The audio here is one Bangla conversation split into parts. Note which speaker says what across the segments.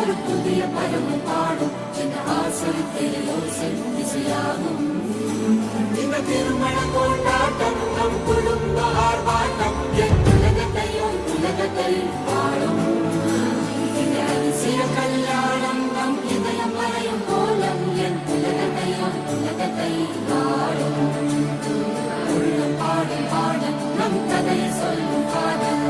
Speaker 1: ஒரு புதிய பருவம் பாடும் இந்த ஆசையில் யோசன் திசையாகும் இந்த திருமண கொண்டாட்டம் நம் குடும்ப ஆர்ப்பாட்டம் என் உலகத்தை வாழும் இந்த அதிசய கல்யாணம் நம் இதயம் வரையும் கோலம் என் உலகத்தை வாழும் உள்ளம் பாடும் பாடம் நம் கதையை சொல்லும் காதல்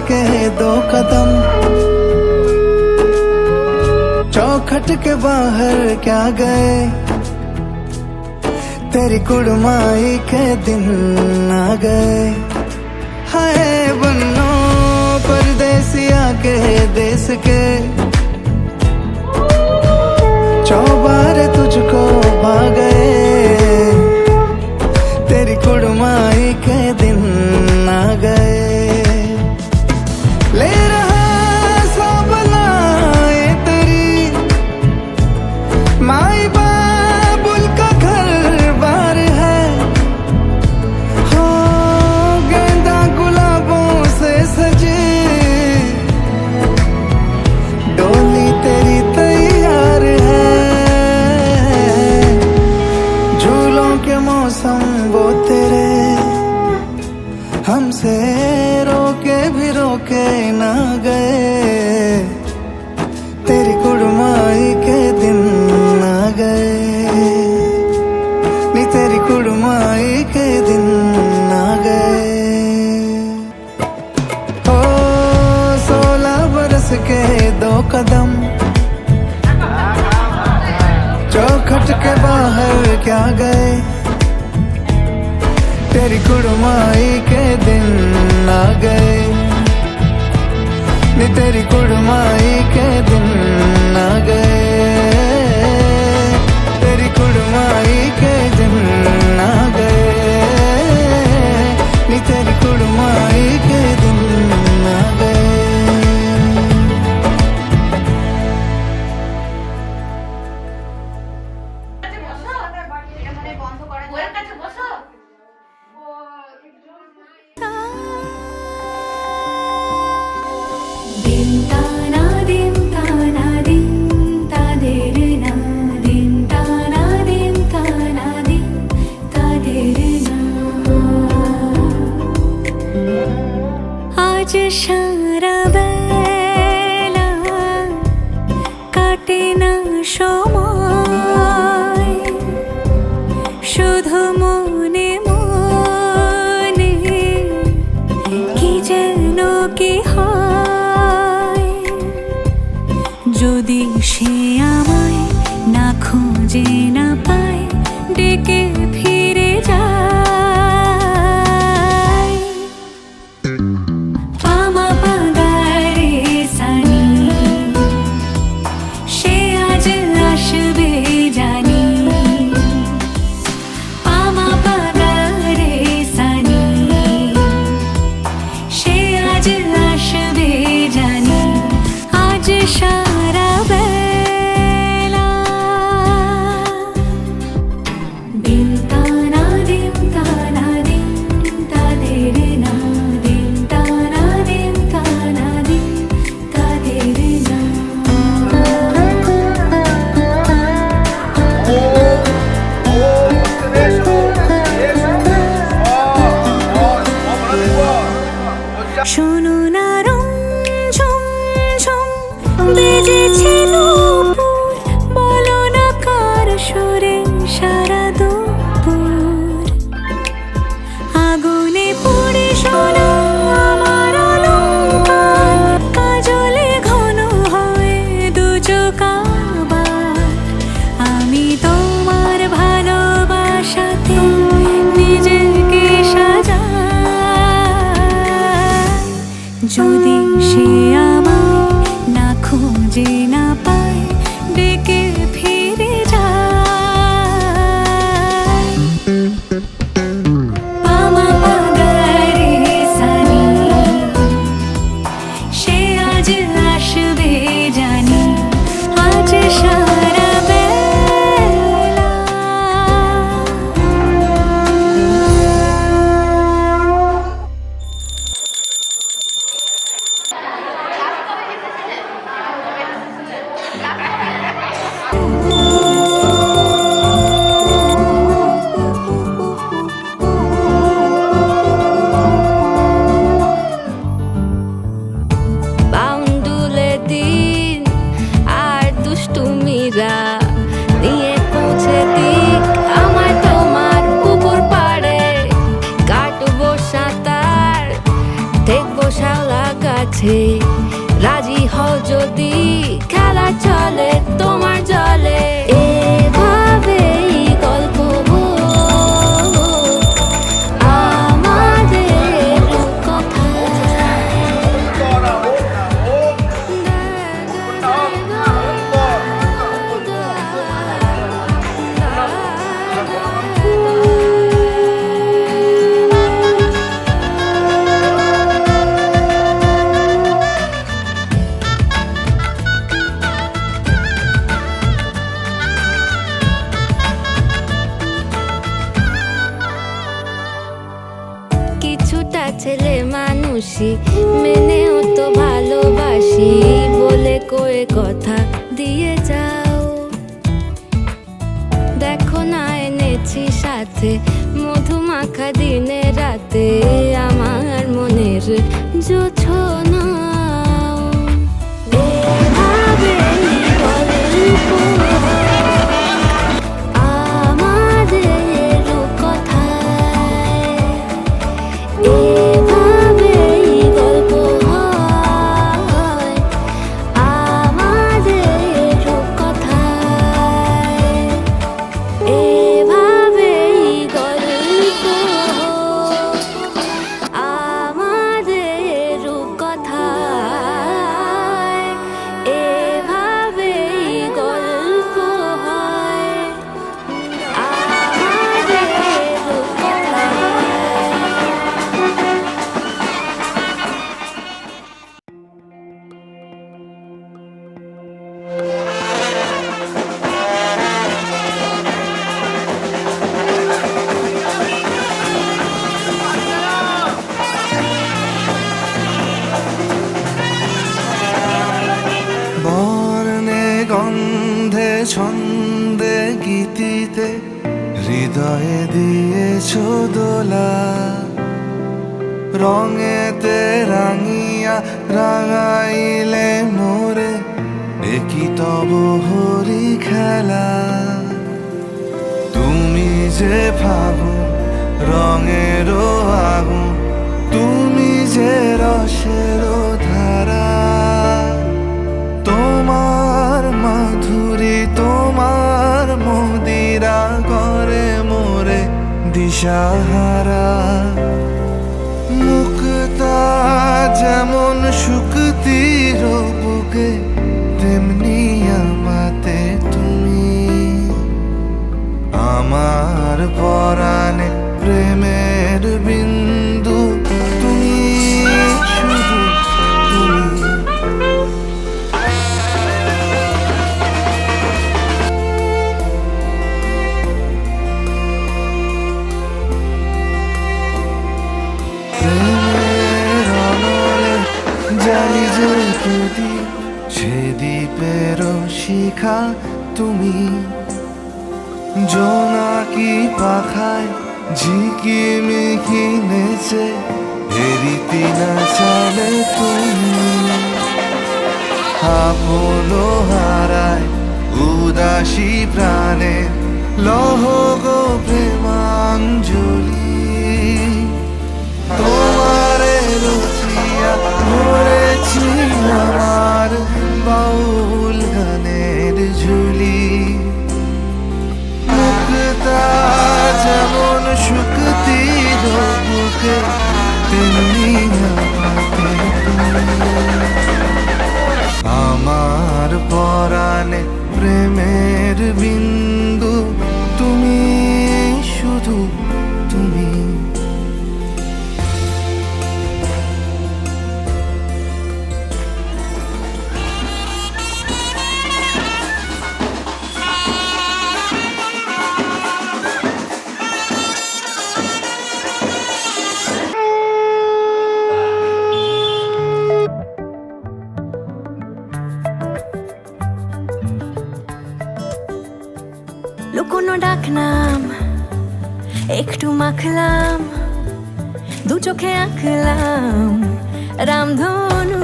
Speaker 2: के दो कदम चौखट के बाहर क्या गए तेरी कुड़माई के दिन आ गए हाय बन्नो परदेसिया के देश के चौबारे तुझको भा गए तेरी कुड़माई के दिन आ गए ले रहा सब लाए तेरी माई बाबुल का घर बार है हो गेंदा गुलाबों से सजे डोली तेरी तैयार है झूलों के मौसम वो तेरे हमसे रोके भी रोके ना गए तेरी कुड़माई के दिन आ गए नी तेरी कुड़माई के दिन आ गए ओ 16 बरस के दो कदम चौखट के बाहर क्या गए तेरी कुड़माई के दिन आ गए नी तेरी कुड़माई के दिन आ गए तेरी कुड़माई के दिन आ गए नी तेरी कुड़माई के दिन आ गए
Speaker 3: आज সারা বেলা কাটে না সময় শুধু শোনো না রং ঝুম ঝুম বেজেছে নূপুর, বলো না কার সুরে সারা দুপুর। আগুনে পুড়ে সোনা আমার অলংকার, কাজলে ঘন হয় দু চোখ আবার। আমি তোমার ভালোবাসাতে নিজেকে সাজাই, যদি সে আমায় না খুঁজে না পায় ডেকে ফিরে যায়। পামা পাগারে সানি, সে আজ আসবে জানি, আজ সারা বেলা।
Speaker 4: বাউন্ডুলে দিন আর দুষ্টুমিরা নিয়ে পৌঁছে দিক আমার তোমার পুকুর পাড়ে। কাটবো সাঁতার, দেখবো শাওলা গাছে, রাজি হও যদি খেলা চলে তোমার জলে। এভাবেই গল্প আমাদের কথা। কিছুটা ছেলে মানুষই মেনেও তো ভালোবাসি, বলে কয়ে কথা দিয়ে যাও। দেখো না এনেছি সাথে মধুমাখা দিনে রাতে আমার মনের জোছনা। এভাবেই গল্প আমাদের কথায়, এভাবেই গল্প হয় আমাদের কথায়, এভাবেই গল্প আমাদের কথায়, এভাবেই গল্প হয় আমাদের কথায়।
Speaker 2: বর্ণে গন্ধে ছন্দে গীতিতে হৃদয়ে দিয়েছ দোলা। রঙেতে রাঙিয়া রাঙাইলে মোরে, একই তব হরি খেলা। তুমি যে ফাগুন রঙেরও আগুন, তুমি যে রসেরও ধারা। তোমার মাধুরী তোমার মদিরা করে মোরে দিশাহারা। মুক্তা যেমন শুকতির বুকে, তেমনি আমাতে তুমি। আমার পরাণে প্রেমের বিন্দু তুমি, শুধু তুমি। প্রেমের অনলে জালি যে প্রদীপ, সে দ্বীপেরও শিখা তুমি। জোনাকি পাখায় ঝিকিমিকি নেচে রীতি না চলে তুমি আপন হারায় উদাসী প্রাণে লহ গো প্রেমাঞ্জলি তোমারে রচিয়া ধরেছি আমার বাউল গানের ঝুলি মুক্তা যেমন শুকতির বুকে তেমনি আমার পরাণে প্রেমের বিন্দু তুমি শুধু তুমি
Speaker 3: লুকোনো ডাকনাম একটু মাখলাম দু চোখে আঁকলাম রামধনু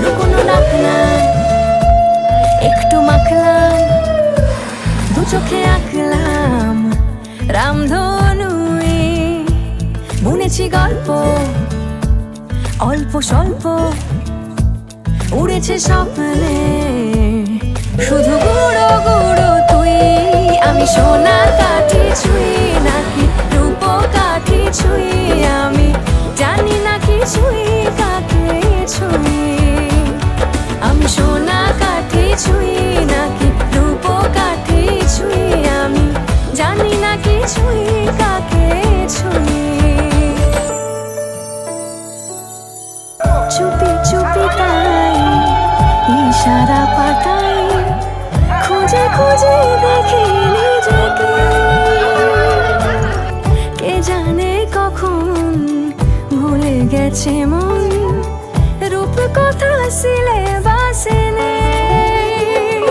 Speaker 3: লুকোনো ডাকনাম একটু মাখলাম দু চোখে আঁকলাম রামধনু বুনেছি গল্প অল্প স্বল্প উড়েছে স্বপ্নে শুধু গুঁড়ো গুঁড়ো তুই আমি সোনা কাঠি ছুঁই নাকি রূপ কাঠি ছুঁই আমি জানি না কিছুই কাকে ছুঁই আমি সোনা কাঠি ছুঁই নাকি রূপ কাঠি ছুঁই আমি জানি না কিছুই কাকে ছুঁই চুপি চুপি তাই ইশারা পাঠাই খুঁজে খুঁজে দেখি নিজেকে কে জানে কখন ভুলে গেছে মন রূপ কথা সিলেবাসে নেই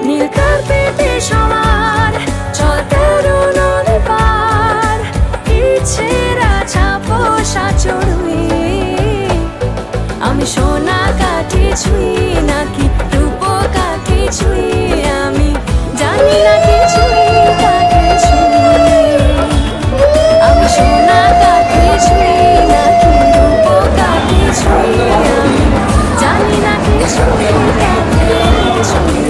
Speaker 3: নীল কার্পেটে সবার চলতে নদী পার ইচ্ছেরা ছাপোষা চড়ুই আমি সোনা কাঠি ছুঁই নাকি রূপ কাঠি ছুঁই আমি জানি না কিছুই কাকে ছুঁই আমি সোনা কাঠি ছুঁই নাকি রূপ কাঠি ছুঁই আমি জানি না কিছুই কাকে ছুঁই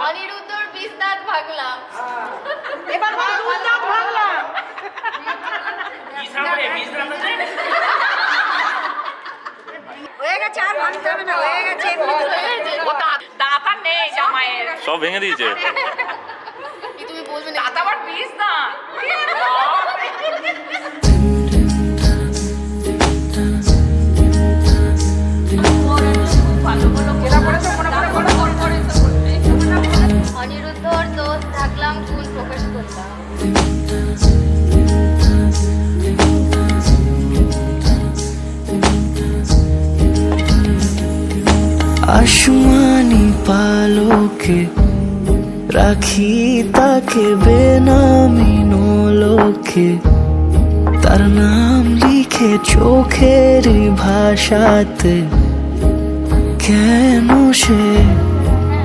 Speaker 5: অনিরুদ্ধর বিষ দাঁত ভাগলাম
Speaker 6: এবার দাঁত ভাগলাম হয়ে গেছে আর ভাঙতে হবে না হয়ে গেছে
Speaker 5: দাঁত আর নেই জামাইয়ের
Speaker 7: সব ভেঙে দিয়েছে
Speaker 5: কি তুমি বলবে দাঁত আবার বিষ দাঁত অনিরুদ্ধর দোষ থাকলাম ভুল প্রকাশ করলাম
Speaker 2: আসমানি পালকে রাখি তাকে বেনামি নোলকে তার নাম লিখে চোখের ভাষাতে কেন সে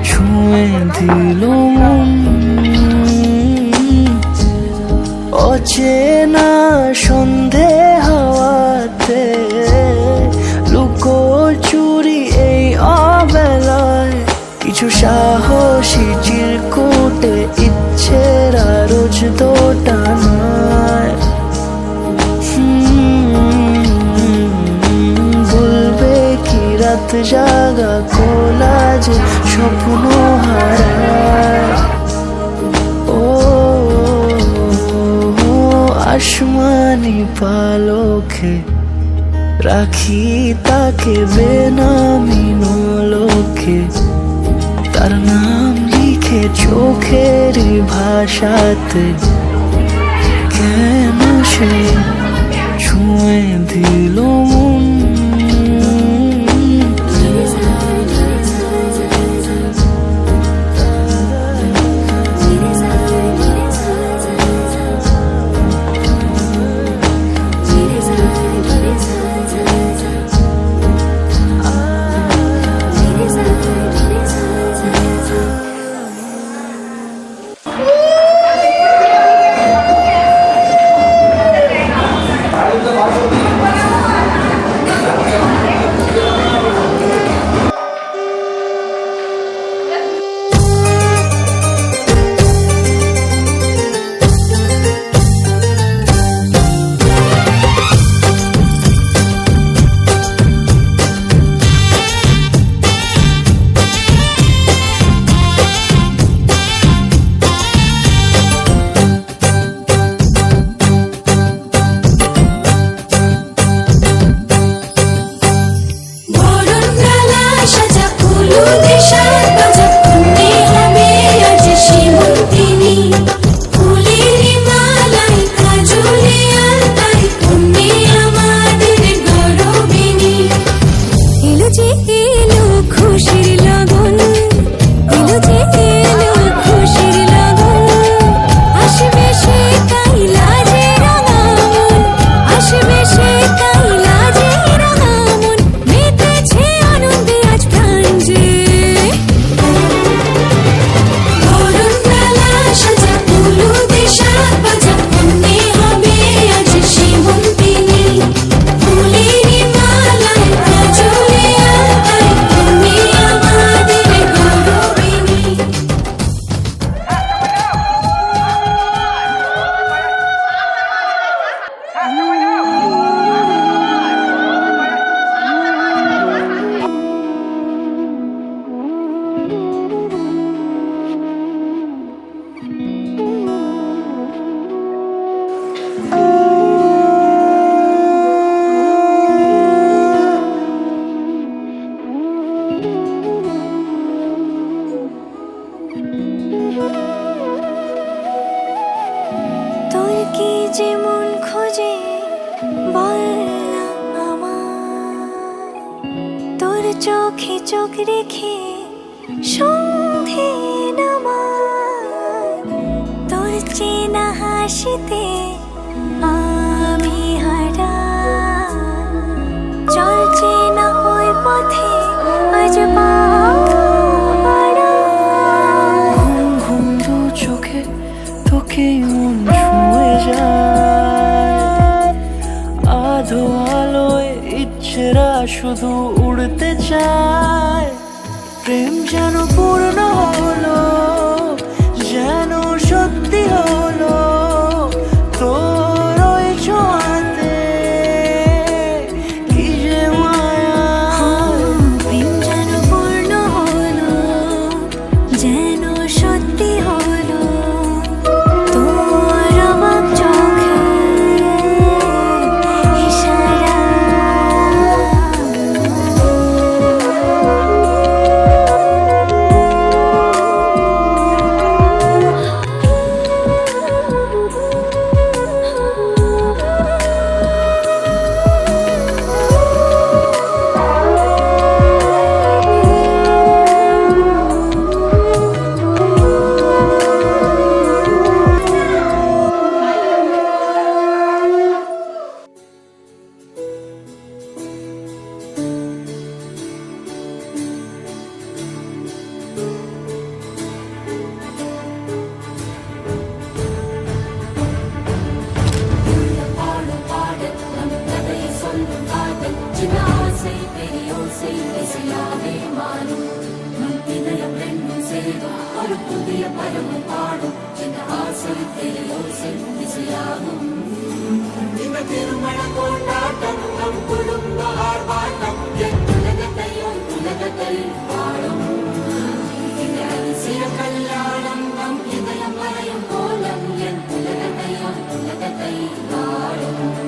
Speaker 2: ছুঁয়ে দিল মন অচেনা সন্ধে হাওয়াতে লুকো চুরি এই অবেলায় কিছু সাহসী চিরকুটে ইচ্ছেরা রোজ দোটানায় বলবে কি রাত জাগা কোলাজে স্বপ্ন হারায় ও আমি পালকে রাখি তাকে বেনামি নোলকে, তার নাম লিখে চোখের ভাষাতে। কেন সে ছুঁয়ে দিল মন,
Speaker 3: যেমন খোঁজে বল না আমার, তোর চোখে চোখ রেখে সন্ধে নামার, তোর চেনা হাসিতে আমি হারা, চল চেনা ওই পথে আজ ঘুম ঘুম দু চোখে তোকে মন ছুঁয়ে যায়, আধো আলোয় ইচ্ছেরা শুধু উড়তে চায়। প্রেম যেন পূর্ণ হলো, যেন সত্যি হলো তোর ওই ছোঁয়াতে, কি যে মায়া। প্রেম যেন পূর্ণ হলো, যেন সত্যি হলো তোর আমার চোখে ইশারা।
Speaker 1: திருமண கொண்டாட்டம் நம் குடும்ப ஆர்ப்பாட்டம் என் உலகத்தையும் உலகத்தை வாழும் இந்த அதிசய கல்யாணம் நம் இதயம் வரையும் கோலம் என் உலகத்தையும் உலகத்தை வாழும்.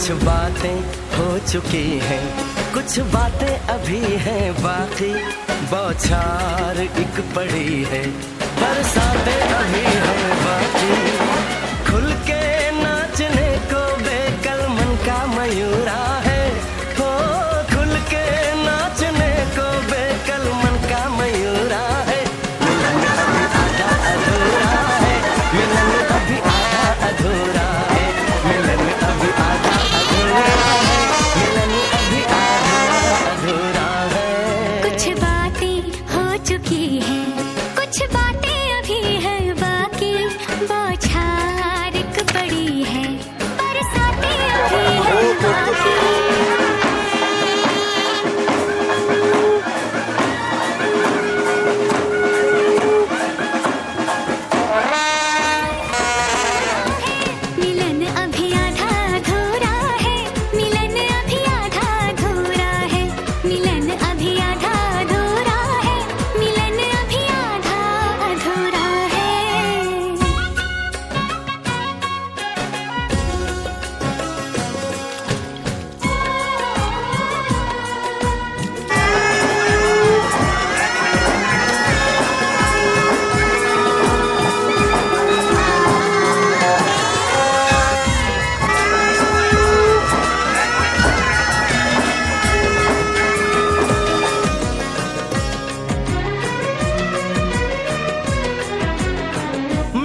Speaker 7: कुछ बातें हो चुकी हैं, कुछ बातें अभी हैं बाकी, बौछार एक पड़ी है, बरसातें अभी हैं बाकी। खुल के नाचने को बेकल मन का मयूरा है, हो खुल के नाचने को बेकल मन का मयूरा है। मिलन अभी आधा अधूरा है, मिलन अभी आधा अधूरा है, मिलन अभी आधा अधूरा है।
Speaker 3: कुछ बातें हो चुकी हैं, कुछ बातें अभी है बाकी, बौछार एक पड़ी है, बरसातें अभी है बाकी। मिलन अभी आधा अधूरा है, मिलन अभी आधा अधूरा है, मिलन अभी आधा अधूरा है, मिलन अभी आधा अधूरा है।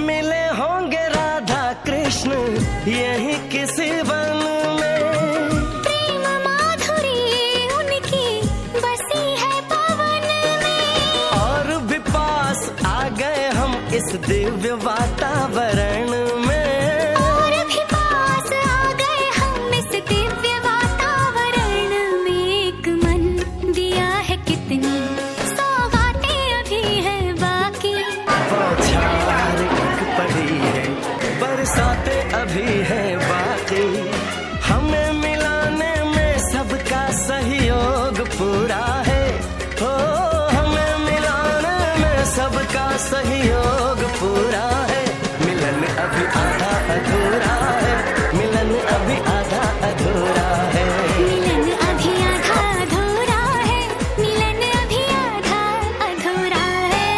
Speaker 7: मिले होंगे राधा कृष्ण यही किसी वन में,
Speaker 3: प्रेम माधुरी उनकी बसी है पवन में,
Speaker 7: और भी पास आ गए हम इस दिव्य वातावरण में।
Speaker 3: और भी पास आ गए हम इस दिव्य वातावरण में। एक मन दिया है कितनी सौगातें अभी है बाकी,
Speaker 7: बौछार एक पड़ी है, बरसातें अभी है बाकी। हमें मिलाने में सबका सहयोग पूरा है, हो हमें मिलाने में सबका सहयोग पूरा है। मिलन अभी आधा अधूरा है, मिलन अभी आधा अधूरा है।
Speaker 3: मिलन अभी आधा अधूरा है, मिलन अभी आधा अधूरा है।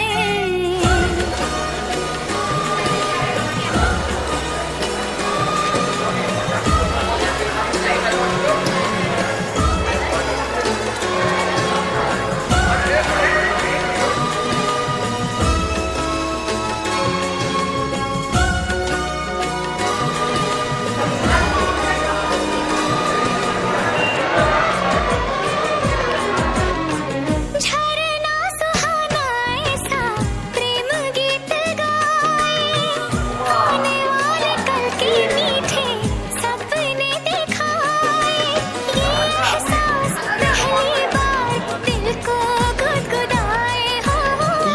Speaker 3: झरना सुहाना ऐसा प्रेम गीत गाए, आने वाले कल के मीठे सपने दिखाए। ये एहसास पहली बार दिल को गुदगुदाए, हो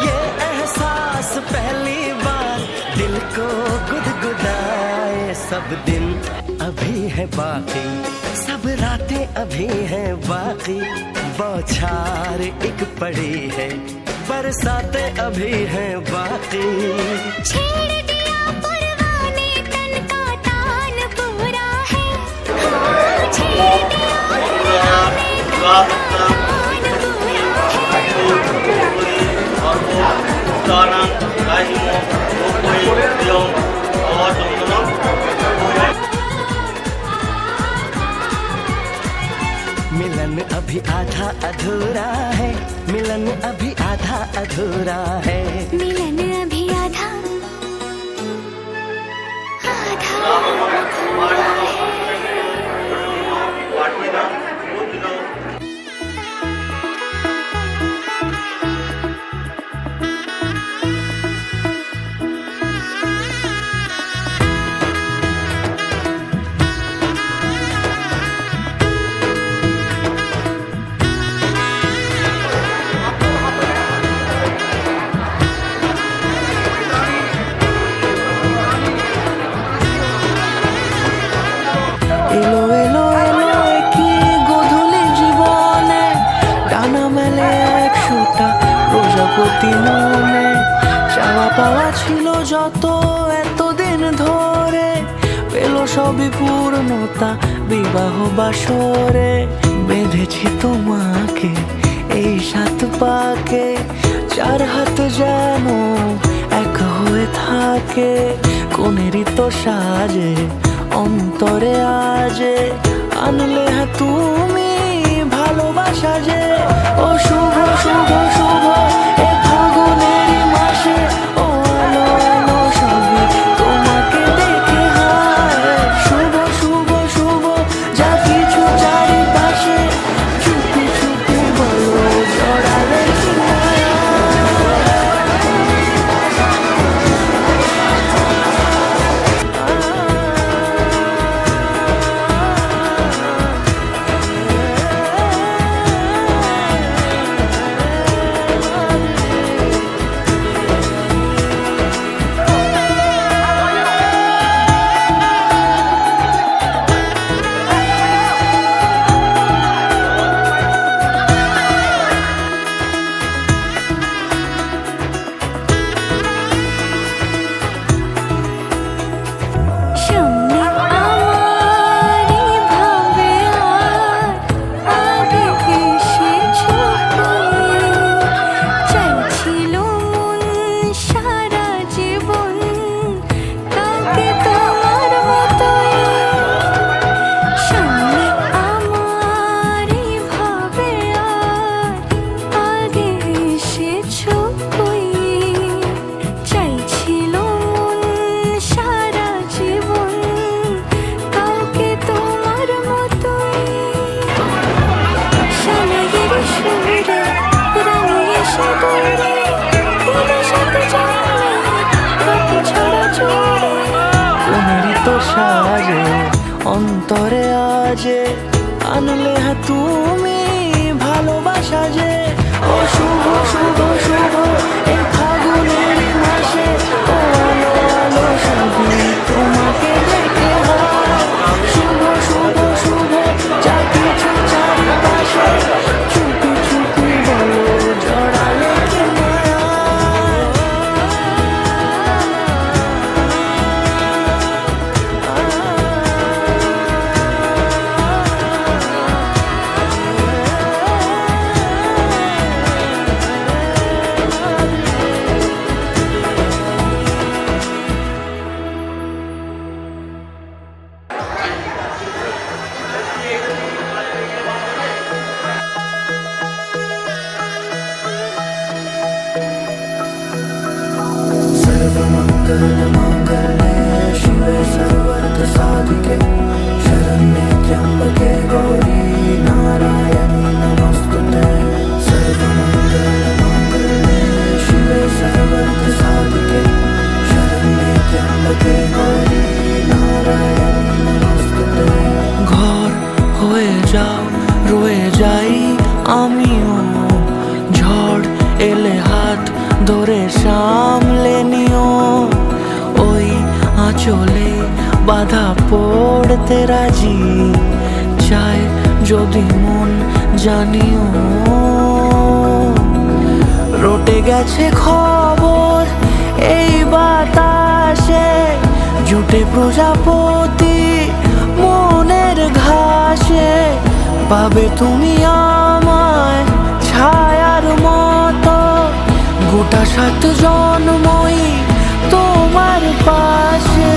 Speaker 7: ये एहसास पहली बार दिल को गुदगुदाए। सब दिन अभी है बाकी, सब रातें अभी हैं बाकी, बौछार एक पड़ी है, बरसातें अभी हैं बाकी।
Speaker 3: छेड़ दिया परवाने तन का तान पूरा है, हो छेड़ दिया परवाने तन का तान पूरा
Speaker 7: मिलन अभी आधा अधूरा है, मिलन अभी आधा अधूरा है।
Speaker 3: मिलन अभी आधा आधा अधूरा है।
Speaker 2: এলো এলো এলো কি গধূলি জীবনে, ডানা মেলে একশোটা প্রজাপতি মনে। চাওয়া পাওয়া ছিল যত এতদিন ধরে, পেলো
Speaker 7: সবই পূর্ণতা বিবাহ বাসরে বেঁধেছি তোমাকে এই 7 পাকে, 4 হাত যেন এক হয়ে থাকে। কোনেরই তো সাজে অন্তরে আজে আনলে তুমি ভালোবাসা যে। ও শুভ শুভ শুভ এ ফাগুনের মাসে, ও আলো আলো সবই তোমাকে দেখে হায়। শুভ শুভ শুভ যা কিছু চারিপাশে, চুপি চুপি বলো জড়ালে কি মায়া।
Speaker 3: সামনে আমারই ভাবে আর আগে এসেছো তুই। চাইছিল মন সারা জীবন কাউকে তোমার মতোই। সামনে আমারই ভাবে আর আগে এসেছো তুই। চাইছিল মন সারা জীবন কাউকে তোমার মতোই। সানাইয়ের সুরে রাঙিয়ে সাদরে দিল সাথে জন্মে রাতে ছড়া চড়ে।
Speaker 7: কোনেরই তো সাজে অন্তরে আজে আনলে তুমি ভালোবাসা যে। ও শুভ শুভ শুভ এই ফাগুনের মাসে, ও আলো আলো সবই তোমাকে দেখে হয়। শুভ শুভ শুভ যা কিছু চারিপাশে, চুপি চুপি বলো জড়ালে কি মায়া। सर्वमङ्गलमाङ्गल्ये शिवे सर्वार्थसाधिके शरण्ये त्र्यम्बके गौरी नारायणी नमोस्तुते। सर्वमङ्गलमाङ्गल्ये शिवे सर्वार्थसाधिके शरण्ये त्र्यम्बके गौरी नारायणी नमोस्तुते। ঘর হয়ে যাও রয়ে যাই আমিও, ঝড় এলে হাত ধরে সামলে নিও। ওই আঁচলে বাধা পড়তে রাজি, চায় যদি মন জানিও। রটে গেছে খবর এই বাতাসে, জুটে প্রজাপতি মনের ঘাসে। পাবে তুমি আমায় ছায়ার মতো, গোটা 7 জন্মই তোমার পাশে।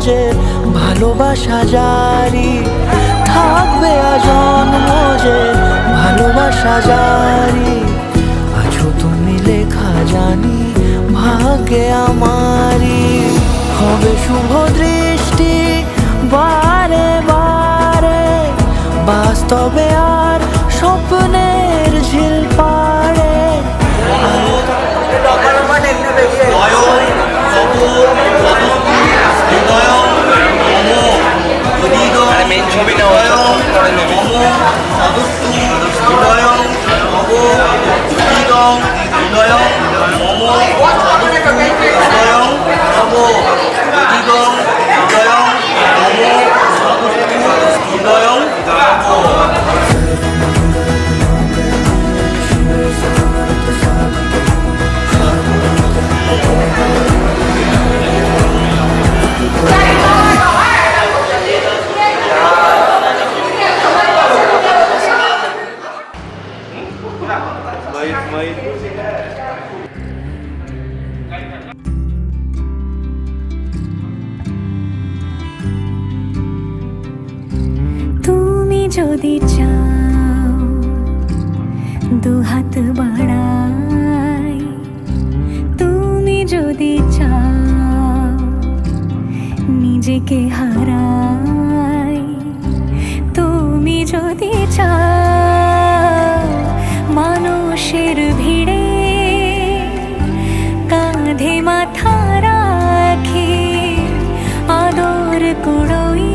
Speaker 7: যে ভালোবাসা জারি থাকবে আজন্ম যে ভালোবাসা জারি। আছো তুমি
Speaker 2: লেখা জানি ভাগ্যে আমারই হবে শুভ দৃষ্টি বারে বারে বাস্তবে আর স্বপ্নের ঝিল পাড়ে
Speaker 7: মেন ছবি না
Speaker 3: তুমি যদি চাও দুহাত বাড়াই, তুমি যদি চাও নিজেকে হারাই, তুমি যদি চাও মানুষের ভিড়ে কাঁধে মাথা রাখি আদর কুড়োই,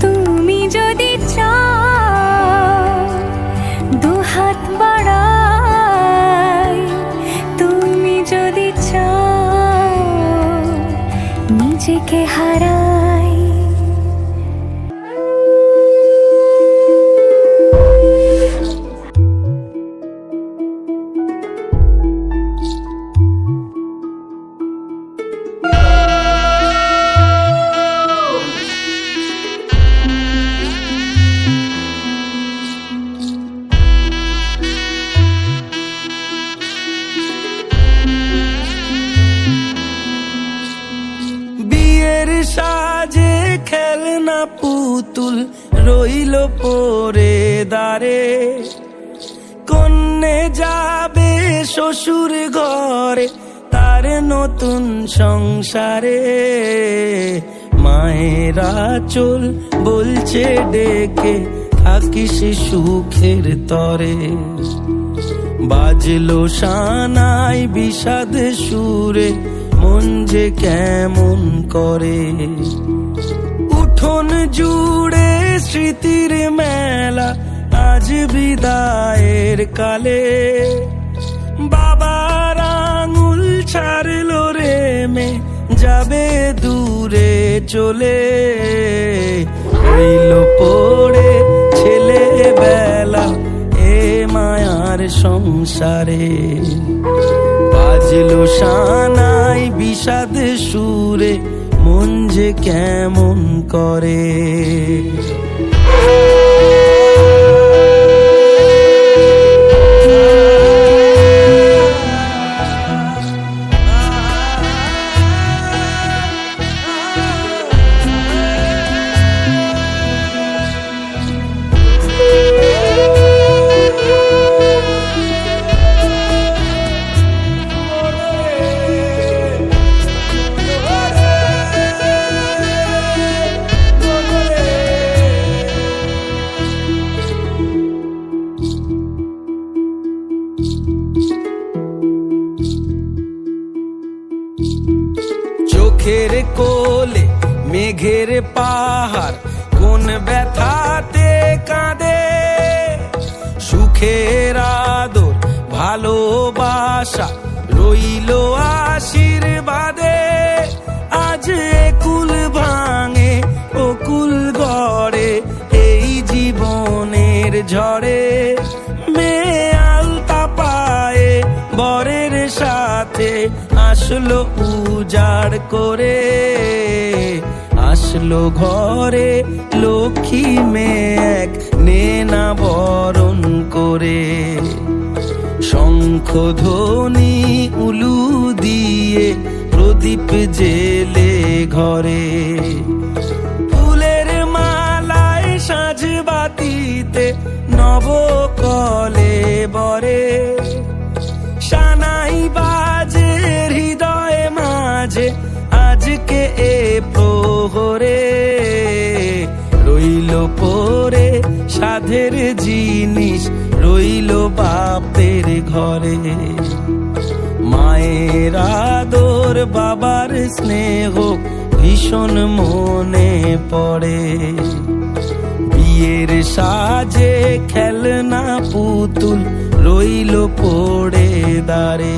Speaker 3: তুমি যদি চাও দুহাত বাড়াই, তুমি যদি চাও নিজেকে হারাই।
Speaker 2: বিয়ের সাজে খেলনা পুতুল রইল পরে দাঁড়ে, কন্যে যাবে শ্বশুর ঘরে তার নতুন সংসারে, মায়েরা চল বলছে ডেকে থাকিস সুখের তরে, বাজলো সানাই বিষাদ সুরে মন যে কেমন করে, উঠোন জুড়ে স্মৃতির মেলা আজ বিদায়ের কালে, বাবার আঙুল ছাড়লো রে মে যাবে দূরে চলে, রইল পড়ে ছেলে বেলা এ মায়ার সংসারে, বাজলো সানাই বিষাদ সুরে মন যে কেমন করে। চোখের কোলে মেঘের পাহাড় কোন ব্যথাতে কাঁদে, সুখের আদর ভালোবাসা রইল আশীর্বাদে, আজ কুল ভাঙে ও কুল গড়ে এই জীবনের ঝড়ে, মেয়ে আলতা পায়ে বরের সাথে আসলো উজাড় করে, আসলো ঘরে লক্ষ্মী মেঘ নেনা বরণ করে, শঙ্খ ধ্বনি উলু দিয়ে প্রদীপ জেলে ঘরে, ফুলের মালায় সাজ বাতিতে নবকলে বরে, আজকে এ প্রহরে রইল পরে সাধের জিনিস রইল বাপের ঘরে। মায়ের আদর বাবার স্নেহ ভীষণ মনে পড়ে। বিয়ের সাজে খেলনা পুতুল রইল পড়ে দাঁড়ে।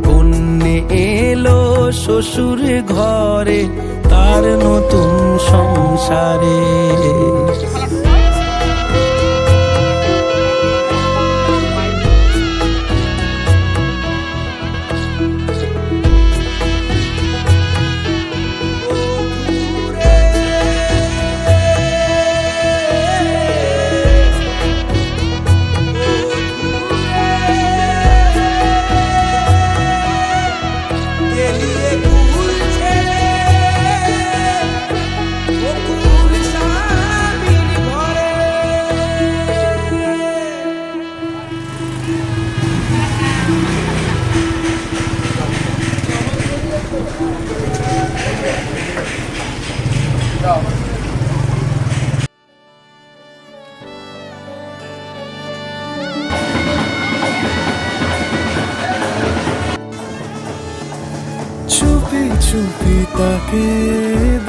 Speaker 2: কন্যে এলো শ্বশুর ঘরে তার নতুন সংসারে। চুপি চুপি তাকে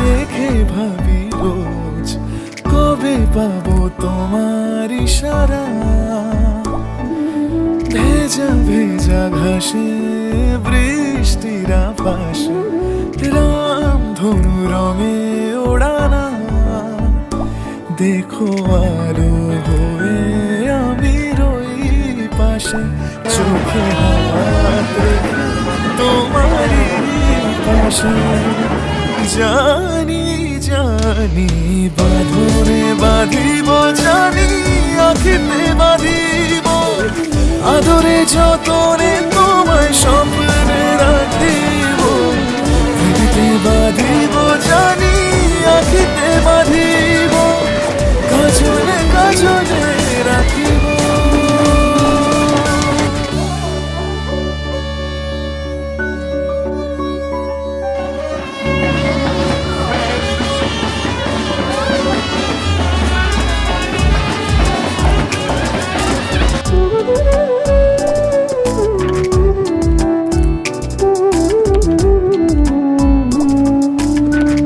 Speaker 2: দেখে ভাবি রোজ কবে পাবো তোমার ইশারা। ভেজা ভেজা ঘাসে বৃষ্টির পাশে রাম ধনু রঙে ওড়ানা। দেখো আরো হয়ে আমি রই পাশে চোখে হাত রেখে তোমারই পাশে। জানি জানি বাঁধনে বাঁধিব জানি আখিতে বাঁধিব আদরে যতনে তোমায় স্বপ্নে রাখিব। আখিতে বাঁধিব জানি আখিতে বাঁধিব কাজলে কাজলে রাখিব।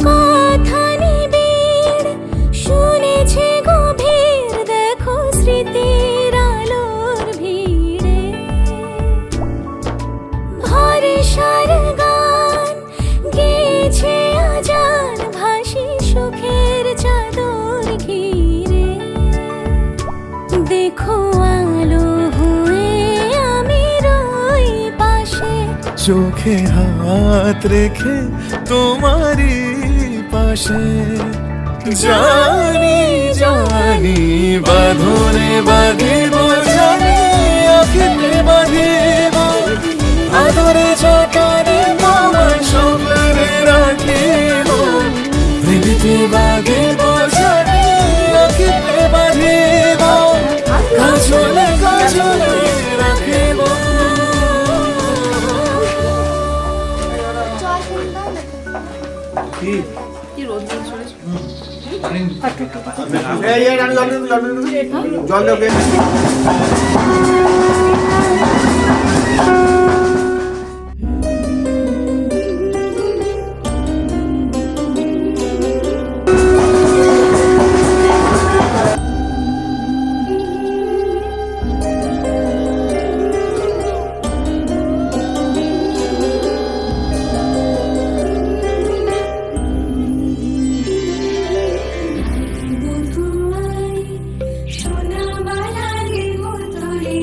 Speaker 3: কথা নিবিড় শুনেছে গভীর, দেখো স্মৃতির আলোর ভিড়ে ভরসার গান গেছে আজান ভাসি সুখের চাদর ঘিরে। দেখো আলো হয়ে আমি রই পাশে
Speaker 2: চোখে হাত রেখে তোমারই পাশে। জানি জানি বাঁধনে বাঁধিব জানি আখিতে বাঁধিব আদরে যতনে তোমায় স্বপ্নে রাখিব। প্রেমিতে বাঁধিব জানি আখিতে বাঁধিব কাজলে কাজলে রাখিব।
Speaker 8: জল দেবে
Speaker 3: সোনা বালালে মতরে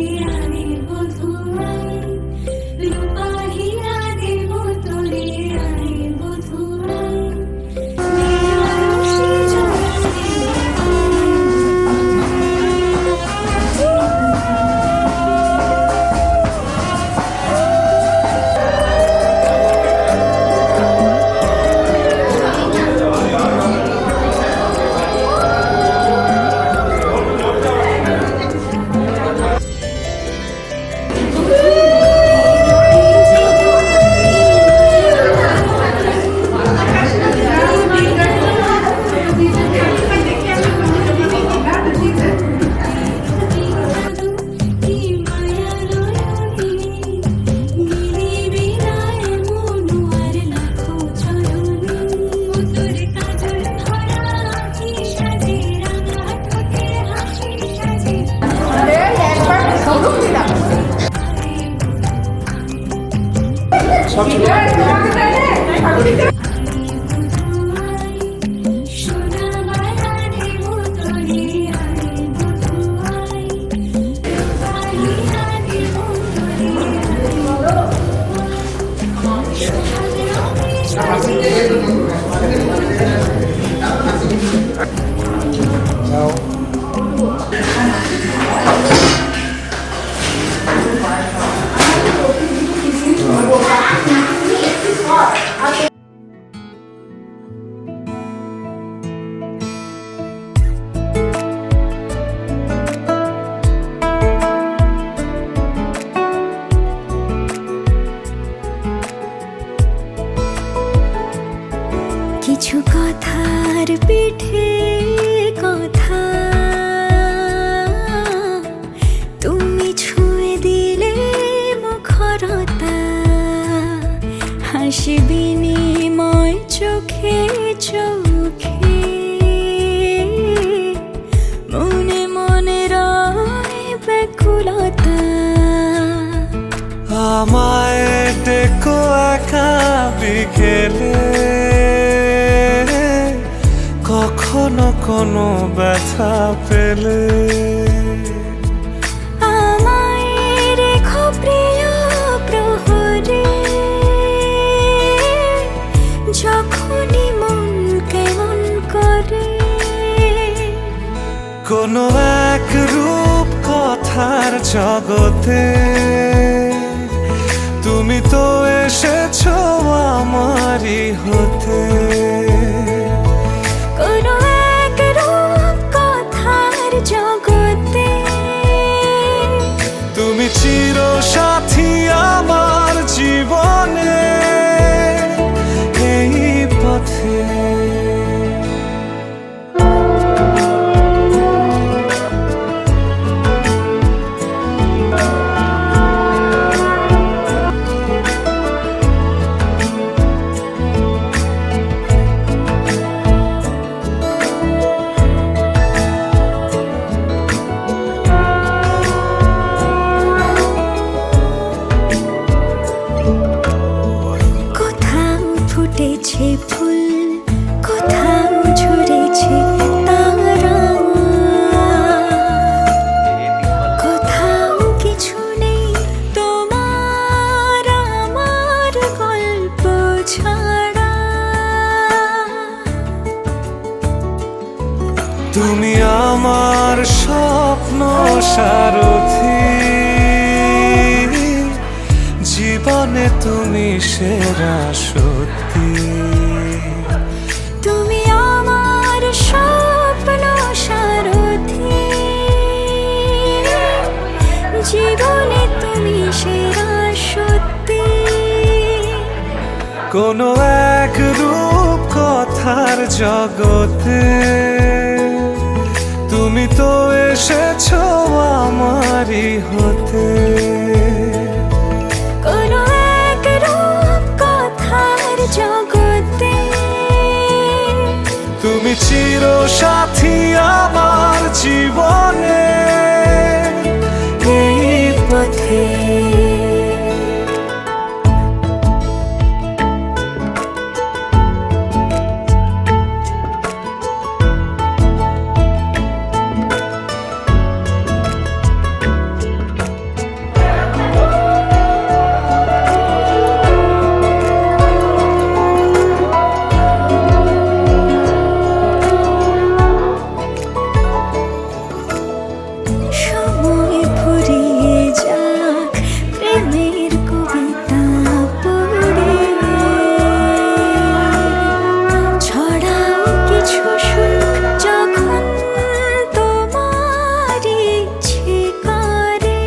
Speaker 3: কিছু কথার পিঠে কথা তুমি ছুঁয়ে দিলে মুখরতা হাসি বিনিময় চোখে চোখে মনে মনে রয় ব্যাকুলতা
Speaker 2: আমায় ডেকো একা বিকেলে কখনো কোনো ব্যথা পেলে
Speaker 3: আমায় রেখো প্রিয় প্রহরে যখনই মন কেমন করে
Speaker 2: কোনো এক রূপ কথার জগতে তুমি তো এসেছো আমারই হতে
Speaker 3: কোনো এক রূপ কথার জগতে
Speaker 2: তুমি চির সাথী আমার জীবনে এই পথে
Speaker 3: কোথাও ফুটেছে ফুল কোথাও ঝরেছে তারা কোথাও কিছু নেই তোমার আমার গল্প ছাড়া
Speaker 2: তুমি আমার স্বপ্ন সারথি জীবনে তুমি সেরা সত্যি
Speaker 3: তুমি আমার স্বপ্ন সারথি জীবনে তুমি সেরা সত্যি
Speaker 2: কোনো এক রূপ কথার জগতে তুমি তো এসেছো আমারই হতে
Speaker 3: কোনো এক রূপ কথার জগতে
Speaker 2: তুমি চির সাথী আমার জীবনে
Speaker 3: এই পথে সময় ফুরিয়ে যাক প্রেমের কবিতা পড়ে ছড়াও কিছু সুখ যখন তোমার ইচ্ছে করে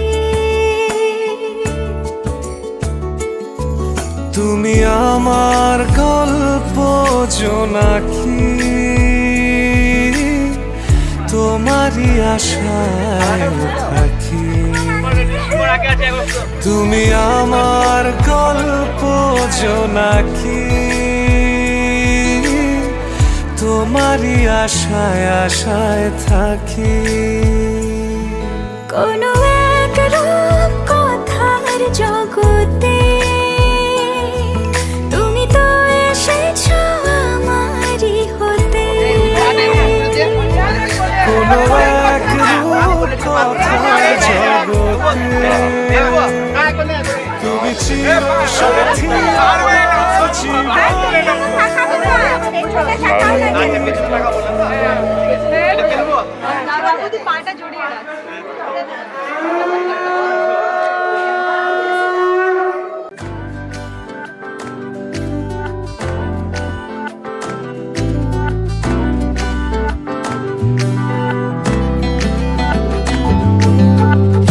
Speaker 2: তুমি আমার গল্প জোনাকি তোমারই আশায় থাকি তুমি আমার গল্প জোনাকি তোমারই আশায় আশায় থাকি
Speaker 3: কোনো এক রূপ কথার জগতে তুমি তো এসেছো আমারই হতে
Speaker 2: কোনো এক রূপ কথার জগতে তুমি চিরসাথী
Speaker 6: পাটা জড়িয়ে রাখ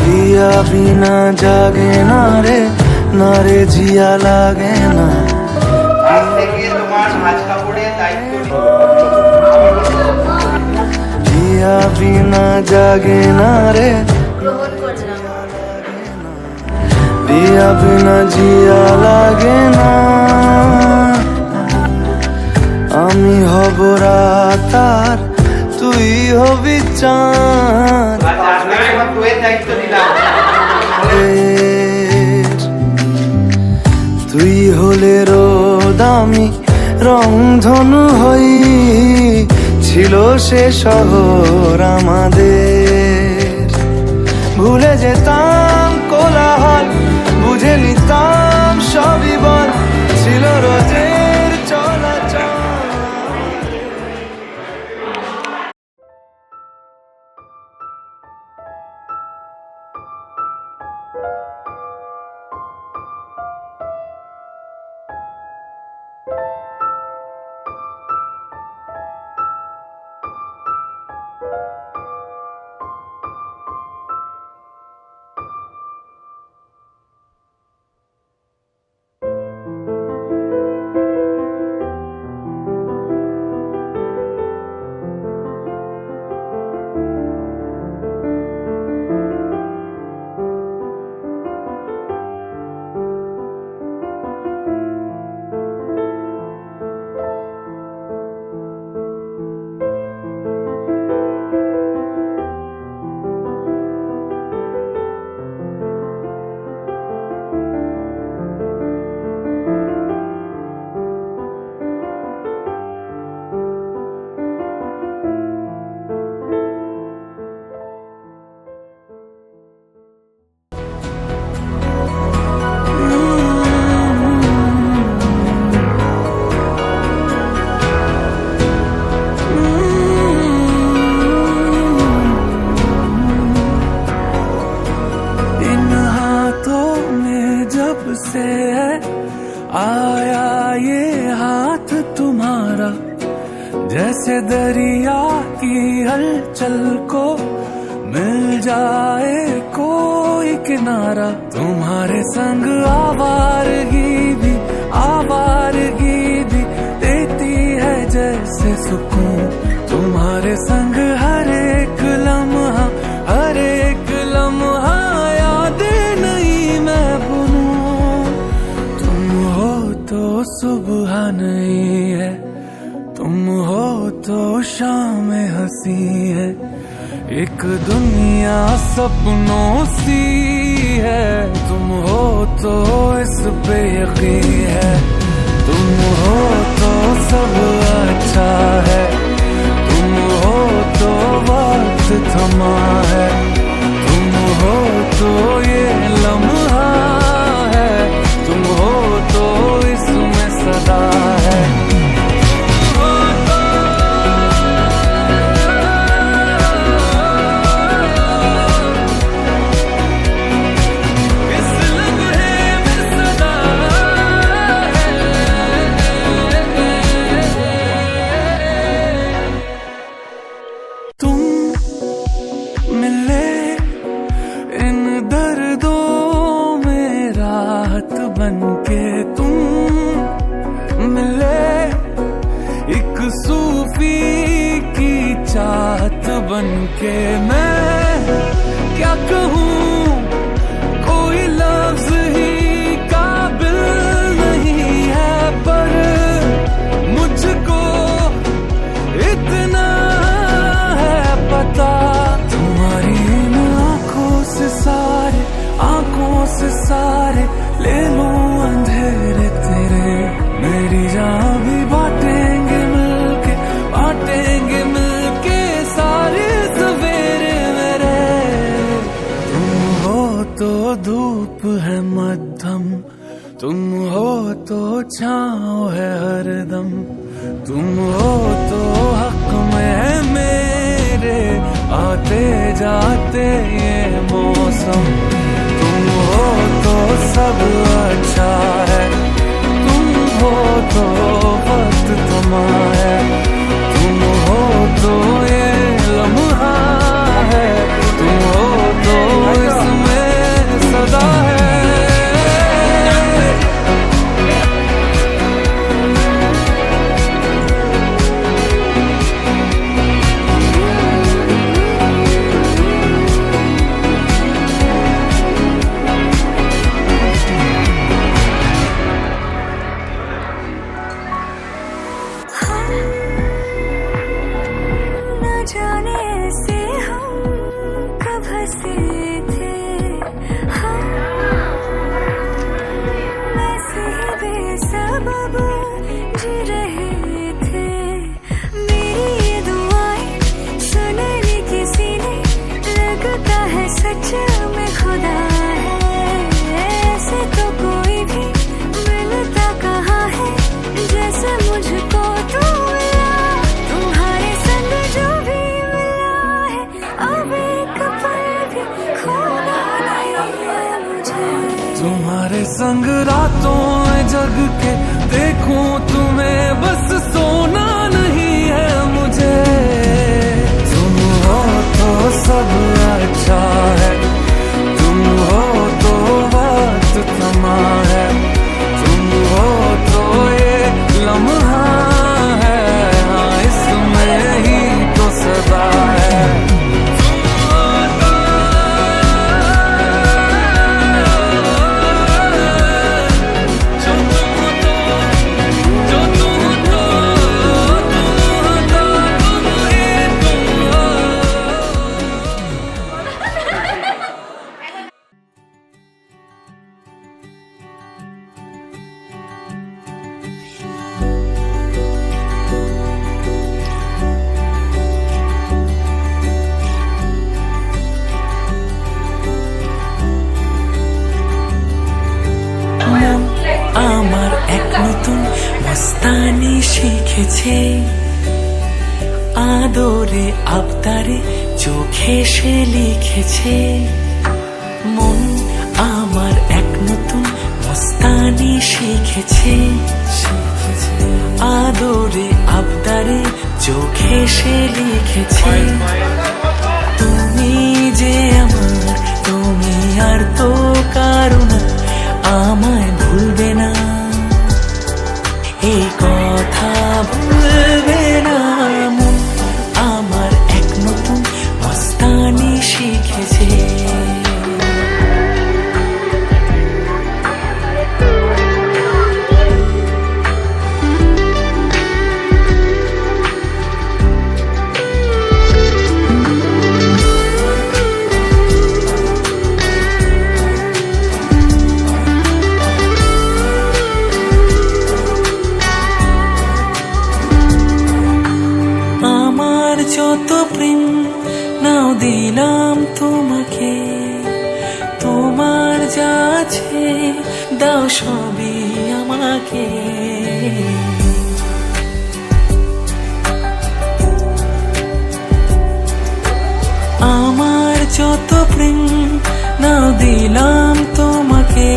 Speaker 2: जिया बिना जागे ना रे जिया लागे ना
Speaker 8: আজ থেকে তোমার ভাজ কাপড়ের দায়িত্ব
Speaker 2: जिया बिना जागे ना रे जिया बिना जिया लागे ना আমি হব রাত আর তুই হবি চাঁদ
Speaker 8: আজ আসবে তোমার তোয়ের দায়িত্ব নিলাম
Speaker 2: তুই হলে রোদ আমি রংধনু হই ছিল সে শহর আমাদের ভুলে যেতাম কোলাহল বুঝে নিতাম সবই বল ছিল রোজের চলাচল से है आया ये हाथ तुम्हारा जैसे दरिया की हलचल को मिल जाए कोई किनारा तुम्हारे संग आवारगी भी देती है जैसे सुकून तुम्हारे संग हर एक लम्हा यादें नहीं मैं भूलूं तुम हो तो सुबह नहीं है तुम हो तो शाम हंसी है एक दुनिया सपनों सी है तुम हो तो इस पे यकीन है तुम हो तो सब अच्छा है तुम हो तो वक्त थमा है तुम हो तो ये लम्हा है तुम हो तो इसमें सदा है बनके तुम मिले एक सूफी की चाहत बनके मैं क्या कहूँ कोई लफ्ज ही काबिल नहीं है पर मुझको इतना है पता तुम्हारी इन आंखों से सारे ले लूं अंधेरे तेरे मेरी जान भी बांटेंगे मिलके सारे सवेरे मेरे तुम धूप है मध्यम, तुम हो तो छाँव है हरदम, तुम हो तो हक में है मेरे आते जाते ये मौसम, तुम हो तो सब अच्छा है, तुम हो तो वक्त थमा है, तुम हो तो ये लम्हा है, तुम हो तो इसमें सदा है।
Speaker 3: न जाने ऐसे हम कब हंसे थे, हम वैसे ही बेसबब जी रहे थे। मेरी ये दुआएं सुनने किसी ने, लगता है सच में खुदा है। ऐसे तो कोई भी मिलता कहाँ है जैसे मुझको तू मिला। तुम्हारे संग जो भी मिला है अब एक पल भी खोना नहीं है मुझे।
Speaker 2: तुम्हारे संग रातों में जग के देखूं तुम्हें, बस सोना नहीं है मुझे। तुम हो तो सब अच्छा है, तुम हो तो वक्त थमा है, तुम हो तो ये लम्हा है, हाँ इसमें ही तो सदा है।
Speaker 9: আমার এক নতুন মস্তানি শিখেছে, আদরে আবদারে চোখে সে লিখেছে। মন আমার এক নতুন মস্তানি শিখেছে, আদরে আবদারে চোখে সে লিখেছে। তুমি যে আমার, তুমি আর তো কারো না, আমায় ভুলবে না, এই কথা ভুলবে না। মন আমার এক নতুন মস্তানি শিখেছে। যত প্রেম নাও দিলাম তোমাকে, তোমার যা আছে দাও সবই আমাকে। আমার যত প্রেম নাও দিলাম তোমাকে,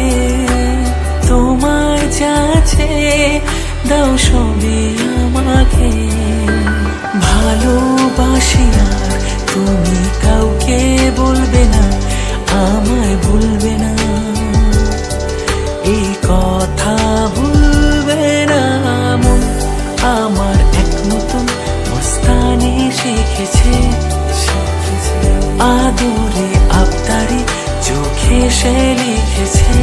Speaker 9: তোমার যা আছে দাও সবই আমাকে। ভালোবাসি আর তুমি কাউকে বলবে না, আমায় ভুলবে না, এই কথা ভুলবে না। মন আমার এক নতুন মস্তানি শিখেছে, আদরে আবদারে চোখে সে লিখেছে।